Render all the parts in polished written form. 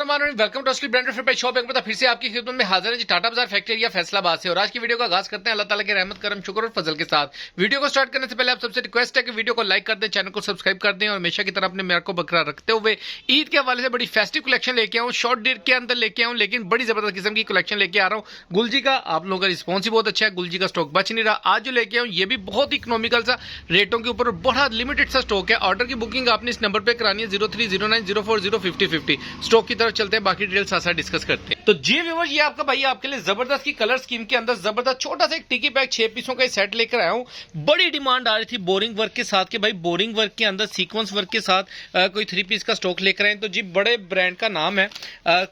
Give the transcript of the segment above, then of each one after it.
Welcome to असली brand फिर shop एक बार फिर से आपकी खिदमत में हाजिर है जी टाटा बाजार फैक्ट्री या फैसलाबाद से। और आज की वीडियो का आगाज करते हैं अल्लाह ताला के रहमत करम शुक्र और फजल के साथ। वीडियो को स्टार्ट करने से पहले आप सबसे रिक्वेस्ट है कि वीडियो को लाइक कर दें, चैनल को सब्सक्राइब कर दें और हमेशा की तरह अपने मेयर को बरकरार रखते हुए ईद के हवाले से बड़ी फेस्टिव कलेक्शन लेके आऊँ, शॉर्ट डेट के अंदर लेके आऊँ, लेकिन बड़ी जबरदस्त किस्म की कलेक्शन लेके आ रहा हूँ। गुलजी का आप लोगों का रिस्पॉन्स ही बहुत अच्छा है, गुलजी का स्टॉक बच नहीं रहा। आज जो लेके आऊँ ये भी बहुत इकोनॉमिकल सा रेटों के ऊपर बड़ा लिमिटेड सा स्टॉक है। ऑर्डर की बुकिंग आपने इस नंबर पर करानी है 030904055050। स्टॉक की तरफ चलते हैं, बाकी डिटेल्स साथ डिस्कस करते हैं। तो जी व्यूअर्स, ये आपका भाई आपके लिए जबरदस्त की कलर स्कीम के अंदर जबरदस्त छोटा सा एक टिकी पैक 6 पीसों का सेट लेकर आया हूँ। बड़ी डिमांड आ रही थी बोरिंग वर्क के साथ के भाई बोरिंग वर्क के अंदर सीक्वेंस वर्क के साथ कोई 3 पीस का स्टॉक लेकर आए। तो जी बड़े ब्रांड का नाम है,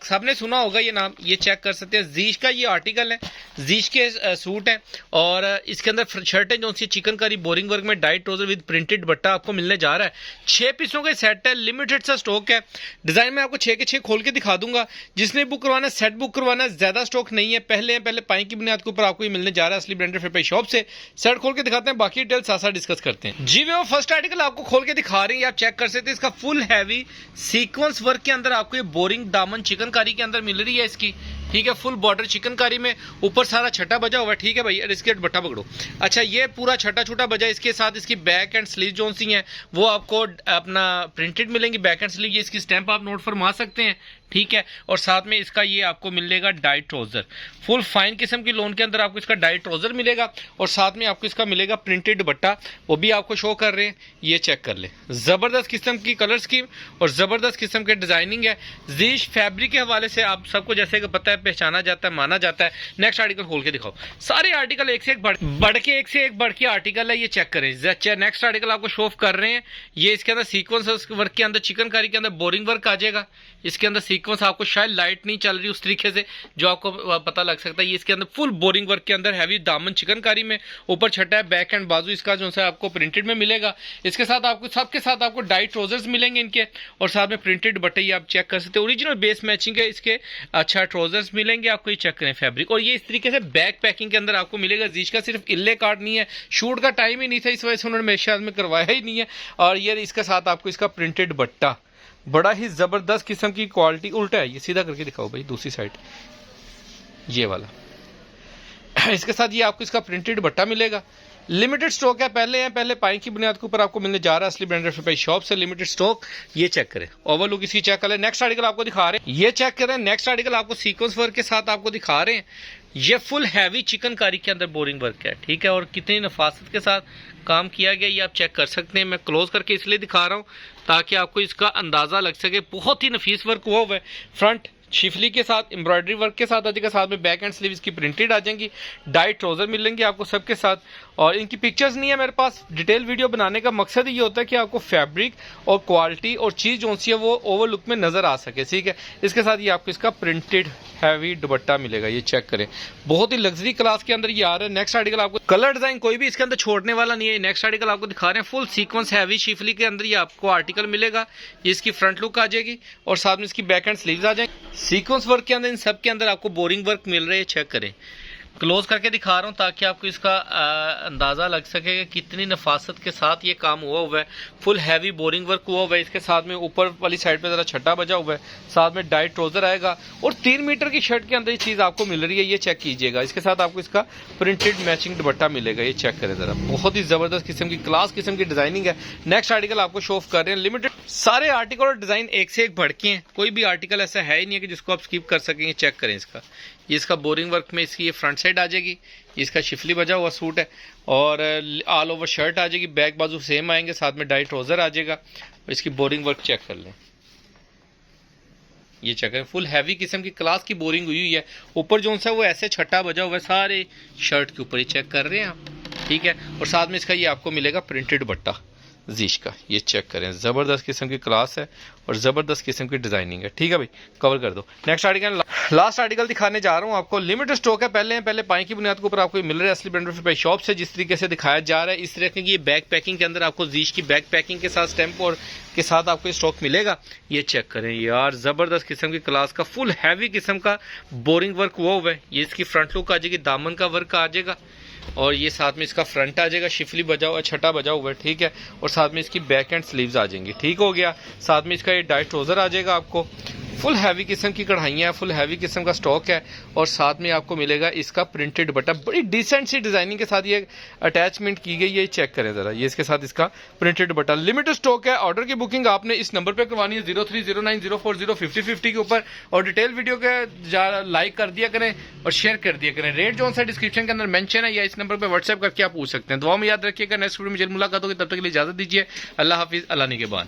सबने सुना होगा ये नाम, ये चेक कर सकते हैं। जीश का ये आर्टिकल है, जीश के सूट है और इसके अंदर शर्ट है जो सी चिकनकारी बोरिंग वर्क में डाइट ट्राउजर विद प्रिंटेड बट्टा आपको मिलने जा रहा है। 6 पीसों का सेट है, लिमिटेड सा स्टॉक है। डिजाइन में आपको 6 के 6 खोल के दिखा दूंगा। जिसने बुक करवाना है, सेट बुक करवाना है, ज्यादा स्टॉक नहीं है, पहले पाई की बुनियाद के ऊपर आपको ये मिलने जा रहा है असली ब्रांडेड फेयर शॉप से। सेट खोल के दिखाते हैं, बाकी डिटेल्स साथ डिस्कस करते हैं। जी वो फर्स्ट आर्टिकल आपको खोल के दिखा रहे हैं, आप चेक कर सकते हैं। इसका फुल हैवी सीक्वेंस वर्क के अंदर आपको ये बोरिंग दामन चिकनकारी के अंदर मिल रही है इसकी, ठीक है। फुल बॉर्डर चिकनकारी में ऊपर सारा छठा बजा हुआ है, ठीक है भाई। इसके बट्टा पकड़ो। अच्छा, ये पूरा छठा छुटा बजा, इसके साथ इसकी बैक एंड स्लीव जो सी है वो आपको अपना प्रिंटेड मिलेंगी। बैक एंड स्लीव ये इसकी स्टैंप आप नोट फरमा सकते हैं, ठीक है। और साथ में इसका ये आपको मिलेगा डाइट ट्राउजर, फुल फाइन किस्म की लोन के अंदर आपको इसका डाइट ट्राउजर मिलेगा और साथ में आपको इसका मिलेगा प्रिंटेड बट्टा, वो भी आपको शो कर रहे हैं, ये चेक कर ले। जबरदस्त किस्म की कलर स्कीम और जबरदस्त किस्म के डिजाइनिंग है। जीश फैब्रिक के हवाले से आप सबको जैसे कि पता है, पहचाना जाता है, माना जाता है। नेक्स्ट आर्टिकल खोल के दिखाओ। सारे आर्टिकल एक से एक बढ़ के आर्टिकल है, ये चेक करें। नेक्स्ट आर्टिकल आपको शो कर रहे हैं, ये इसके अंदर सीक्वेंस वर्क के अंदर चिकनकारी के अंदर बोरिंग वर्क आ जाएगा। इसके अंदर सीक्वेंस आपको शायद लाइट नहीं चल रही उस तरीके से जो आपको पता लग सकता है। ये इसके अंदर फुल बोरिंग वर्क के अंदर हैवी दामन चिकनकारी में ऊपर छठा है, बैक एंड बाजू इसका जो है आपको प्रिंटेड में मिलेगा। इसके साथ आपको सबके साथ आपको डाइट ट्राउजर्स मिलेंगे इनके और साथ में प्रिंटेड बट्टे, ये आप चेक कर सकते हैं। ओरिजिनल बेस मैचिंग है इसके, अच्छा ट्राउजर्स मिलेंगे आपको, ये चेक करें फैब्रिक। और ये इस तरीके से बैक पैकिंग के अंदर आपको मिलेगा। जीश का सिर्फ इल्ले कार्ड नहीं है, शूट का टाइम ही नहीं था, इस वजह से उन्होंने मेरे ख्याल में करवाया ही नहीं है। और ये इसके साथ आपको इसका प्रिंटेड बट्टा, बड़ा ही जबरदस्त किस्म की क्वालिटी। उल्टा है, ये सीधा करके दिखाओ भाई दूसरी साइड, ये वाला। इसके साथ ये आपको इसका प्रिंटेड बट्टा मिलेगा। लिमिटेड स्टॉक है, पहले पाई की बुनियाद के ऊपर आपको मिलने जा रहा है असली ब्रांडेड फेयर शॉप से। लिमिटेड स्टॉक, ये चेक करें, ओवरलुक इसकी चेक करें। नेक्स्ट आर्टिकल आपको दिखा रहे हैं, ये चेक करें। नेक्स्ट आर्टिकल आपको सीक्वेंस वर्क के साथ आपको दिखा रहे हैं। ये फुल हैवी चिकनकारी के अंदर बोरिंग वर्क है, ठीक है। और कितनी नफासत के साथ काम किया गया ये आप चेक कर सकते हैं। मैं क्लोज करके इसलिए दिखा रहा हूँ ताकि आपको इसका अंदाजा लग सके। बहुत ही नफीस वर्क हुआ है। फ्रंट शिफली के साथ एम्ब्रॉयडरी वर्क के साथ आएगा, साथ में बैक एंड स्लीव इसकी प्रिंटेड आ जाएंगी। डाइट ट्राउजर मिलेंगे आपको सबके साथ। और इनकी पिक्चर्स नहीं है मेरे पास। डिटेल वीडियो बनाने का मकसद ये होता है कि आपको फैब्रिक और क्वालिटी और चीज़ जो सी है वो ओवरलुक में नजर आ सके, ठीक है। इसके साथ ये आपको इसका प्रिंटेड हैवी दुपट्टा मिलेगा, ये चेक करें। बहुत ही लग्जरी क्लास के अंदर ये आ रहा है। नेक्स्ट आर्टिकल आपको कलर डिजाइन कोई भी इसके अंदर छोड़ने वाला नहीं है। नेक्स्ट आर्टिकल आपको दिखा रहे हैं, फुल सीक्वेंस हैवी शिफली के अंदर ये आपको आर्टिकल मिलेगा। ये इसकी फ्रंट लुक आ जाएगी और साथ में इसकी बैक एंड स्लीव्स आ जाएंगे। सीक्वेंस वर्क के अंदर इन सब के अंदर आपको बोरिंग वर्क मिल रहा है, चेक करें। क्लोज करके दिखा रहा हूं ताकि आपको इसका अंदाजा लग सके कि कितनी नफासत के साथ ये काम हुआ है। फुल हैवी बोरिंग वर्क हुआ है। इसके साथ में ऊपर वाली साइड पे जरा छठा बजा हुआ है, साथ में डाइट ट्राउजर आएगा और 3 मीटर की शर्ट के अंदर ये चीज आपको मिल रही है, ये चेक कीजिएगा। इसके साथ आपको इसका प्रिंटेड मैचिंग दुपट्टा मिलेगा, ये चेक करें जरा। बहुत ही जबरदस्त किस्म की क्लास किस्म की डिजाइनिंग है। नेक्स्ट आर्टिकल आपको शो ऑफ कर रहे हैं। लिमिटेड सारे आर्टिकल और डिजाइन एक से एक बढ़के हैं, कोई भी आर्टिकल ऐसा है ही नहीं है कि जिसको आप स्किप कर सकेंगे। चेक करें इसका, ये इसका बोरिंग वर्क में इसकी ये फ्रंट साइड आ जाएगी। इसका शिफली बजा हुआ सूट है और ऑल ओवर शर्ट आ जाएगी, बैक बाजू सेम आएंगे, साथ में डाइट ट्राउजर आ जाएगा। इसकी बोरिंग वर्क चेक कर लें, ये चेक करें। फुल हैवी किस्म की क्लास की बोरिंग हुई है। ऊपर जो सा वो ऐसे छठा बजा हुआ है सारे शर्ट के ऊपर, ये चेक कर रहे हैं आप, ठीक है। और साथ में इसका ये आपको मिलेगा प्रिंटेड बट्टा जीश का, ये चेक करें। जबरदस्त किस्म की क्लास है और जबरदस्त किस्म की डिजाइनिंग है, ठीक है भाई। कवर कर दो। नेक्स्ट आर्टिकल, लास्ट आर्टिकल दिखाने जा रहा हूँ आपको। लिमिटेड स्टॉक है, पहले पाई की बुनियाद के ऊपर आपको मिल रहा है असली ब्रांडेड फेयर शॉप से। जिस तरीके से दिखाया जा रहा है इस तरह की बैक पैकिंग के अंदर आपको जीश की बैक पैकिंग के साथ स्टैंप और के साथ आपको स्टॉक मिलेगा, ये चेक करें यार। जबरदस्त किस्म की क्लास का फुल हैवी किस्म का बोरिंग वर्क हुआ है। ये इसकी फ्रंट लुक आ जाएगी, दामन का वर्क आ जाएगा और ये साथ में इसका फ्रंट आ जाएगा, शिफली बजा हुआ, छठा बजा हुआ है, ठीक है। और साथ में इसकी बैक एंड स्लीव्स आ जाएंगी, ठीक हो गया। साथ में इसका ये डाइट ट्राउजर आ जाएगा आपको फुल हैवी किस्म की कढ़ाइयाँ, फुल हैवी किस्म का स्टॉक है और साथ में आपको मिलेगा इसका प्रिंटेड दुपट्टा। बड़ी डिसेंट सी डिजाइनिंग के साथ ये अटैचमेंट की गई है, चेक करें जरा, ये इसके साथ इसका प्रिंटेड दुपट्टा। लिमिटेड स्टॉक है। ऑर्डर की बुकिंग आपने इस नंबर पे करवानी है 0309040550 के ऊपर, और डिटेल वीडियो के लाइक कर दिया करें और शेयर कर दिया करें। रेट जो सा डिस्क्रिप्शन के अंदर मेंशन है या इस नंबर पर व्हाट्सएप करके आप पूछ सकते हैं। दुआ में याद रखिएगा। नेक्स्ट वीडियो में जल्द मुलाकात होगी, तब तक के लिए इजाजत दीजिए। अल्लाह हाफिज, अल्लाह निगहबान।